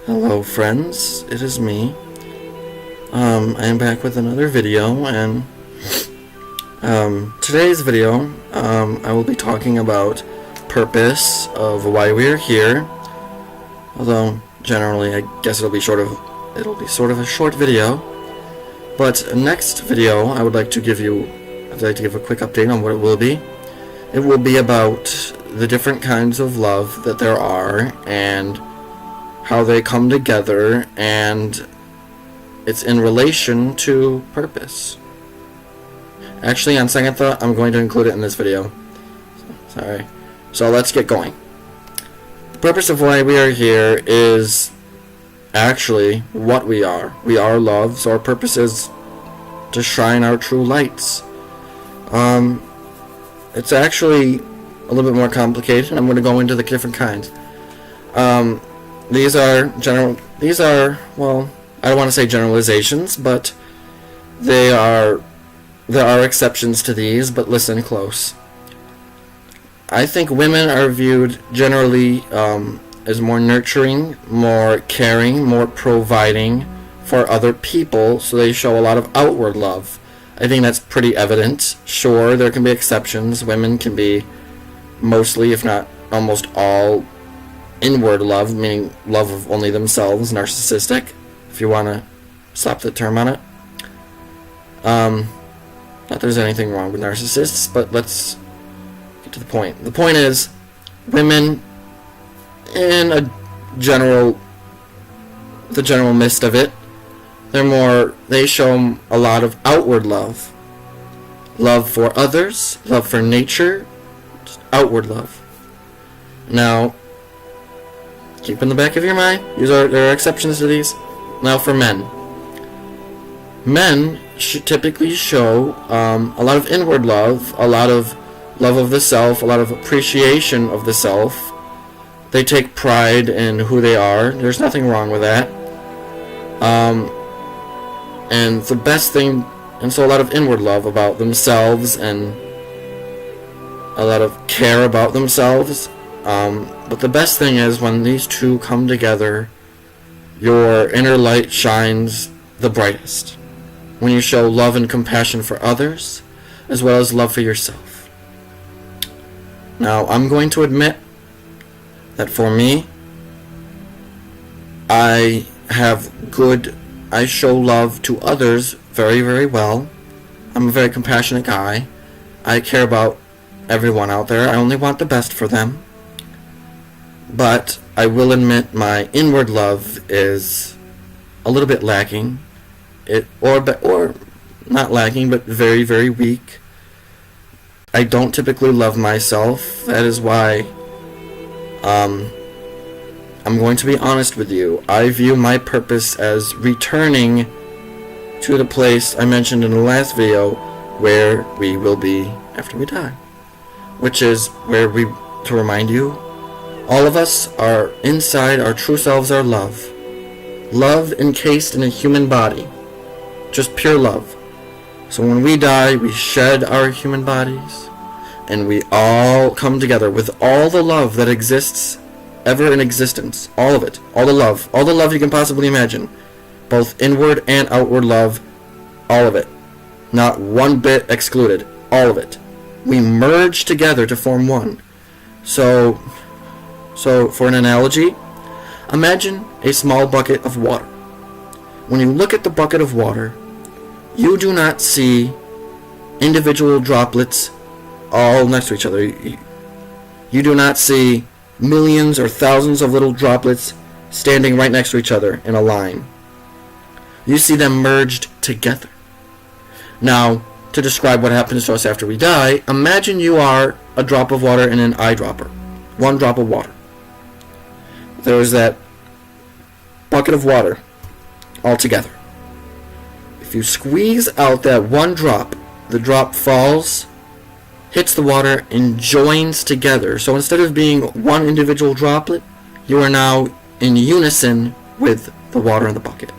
Hello friends, it is me. I am back with another video, and today's video, I will be talking about purpose of why we are here. Although generally, I guess it'll be sort of a short video. But next video, I'd like to give a quick update on what it will be. It will be about the different kinds of love that there are and how they come together, and it's in relation to purpose. Actually, on second thought, I'm going to include it in this video. Sorry. So let's get going. The purpose of why we are here is actually what we are. We are love, so our purpose is to shine our true lights. It's actually a little bit more complicated. I'm going to go into the different kinds. These are, well, I don't want to say generalizations, but there are exceptions to these, but listen close. I think women are viewed generally as more nurturing, more caring, more providing for other people, so they show a lot of outward love. I think that's pretty evident. Sure, there can be exceptions. Women can be mostly, if not almost all, inward love, meaning love of only themselves, narcissistic, if you want to slap the term on it. Not that there's anything wrong with narcissists, but let's get to the point. The point is, women, in the general mist of it, they show a lot of outward love. Love for others, love for nature, just outward love. Now, keep in the back of your mind, there are exceptions to these. Now for men. Men should typically show a lot of inward love, a lot of love of the self, a lot of appreciation of the self. They take pride in who they are. There's nothing wrong with that. And the best thing, and so a lot of inward love about themselves and a lot of care about themselves. But the best thing is when these two come together, your inner light shines the brightest. When you show love and compassion for others, as well as love for yourself. Now, I'm going to admit that for me, I show love to others very, very well. I'm a very compassionate guy. I care about everyone out there. I only want the best for them. But I will admit my inward love is a little bit lacking. Or not lacking, but very, very weak. I don't typically love myself. That is why I'm going to be honest with you. I view my purpose as returning to the place I mentioned in the last video where we will be after we die. Which is where to remind you, all of us are inside, our true selves are love. Love encased in a human body. Just pure love. So when we die, we shed our human bodies, and we all come together with all the love that exists ever in existence. All of it. All the love you can possibly imagine. Both inward and outward love. All of it. Not one bit excluded. All of it. We merge together to form one. So for an analogy, imagine a small bucket of water. When you look at the bucket of water, you do not see individual droplets all next to each other. You do not see millions or thousands of little droplets standing right next to each other in a line. You see them merged together. Now, to describe what happens to us after we die, imagine you are a drop of water in an eyedropper. One drop of water. There is that bucket of water all together. If you squeeze out that one drop, the drop falls, hits the water, and joins together. So instead of being one individual droplet, you are now in unison with the water in the bucket.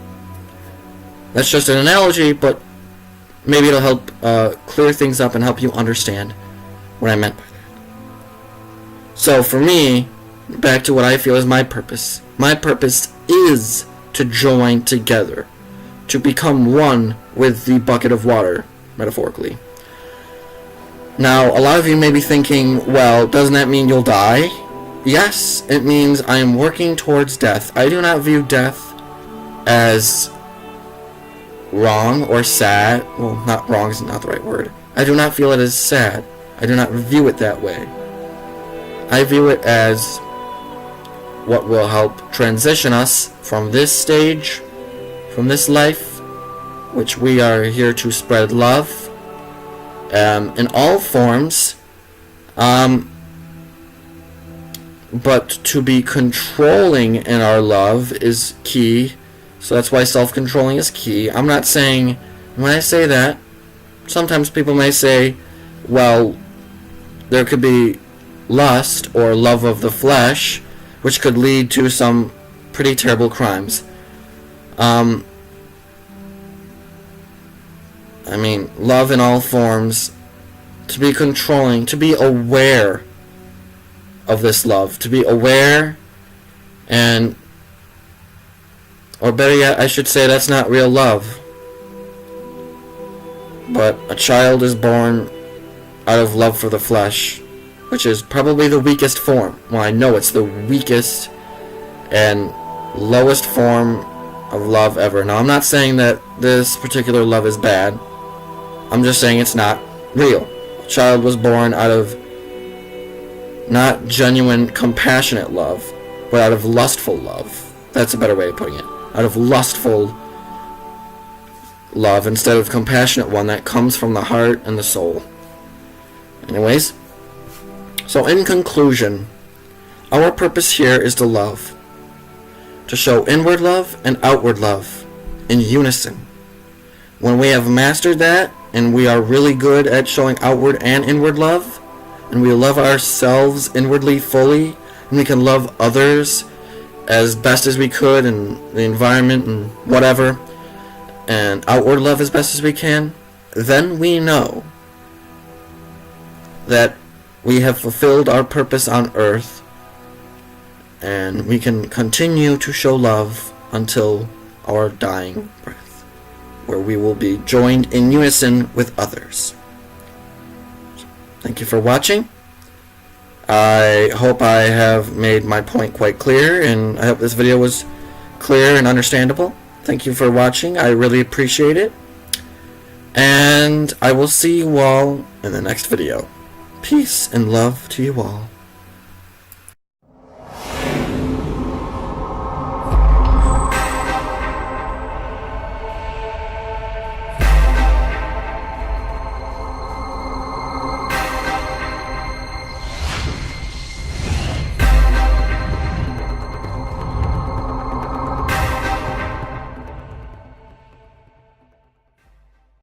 That's just an analogy, but maybe it'll help clear things up and help you understand what I meant by that. So for me, back to what I feel is my purpose. My purpose is to join together, to become one with the bucket of water, metaphorically. Now, a lot of you may be thinking, well, doesn't that mean you'll die? Yes, it means I am working towards death. I do not view death as wrong or sad. Well, not wrong is not the right word. I do not feel it as sad. I do not view it that way. I view it as what will help transition us from this stage, from this life, which we are here to spread love in all forms, but to be controlling in our love is key. So that's why self-controlling is key. I'm not saying, when I say that, sometimes people may say, well, there could be lust or love of the flesh, which could lead to some pretty terrible crimes. I mean, love in all forms, to be controlling, to be aware of this love, to be aware, and, or better yet, I should say that's not real love. But a child is born out of love for the flesh, which is probably the weakest form. Well, I know it's the weakest and lowest form of love ever. Now, I'm not saying that this particular love is bad. I'm just saying it's not real. A child was born out of not genuine, compassionate love, but out of lustful love. That's a better way of putting it. Out of lustful love instead of compassionate one that comes from the heart and the soul. Anyways, so in conclusion, our purpose here is to love. To show inward love and outward love in unison. When we have mastered that, and we are really good at showing outward and inward love, and we love ourselves inwardly fully, and we can love others as best as we could in the environment and whatever, and outward love as best as we can, then we know that we have fulfilled our purpose on earth, and we can continue to show love until our dying breath, where we will be joined in unison with others. Thank you for watching. I hope I have made my point quite clear, and I hope this video was clear and understandable. Thank you for watching. I really appreciate it. And I will see you all in the next video. Peace and love to you all.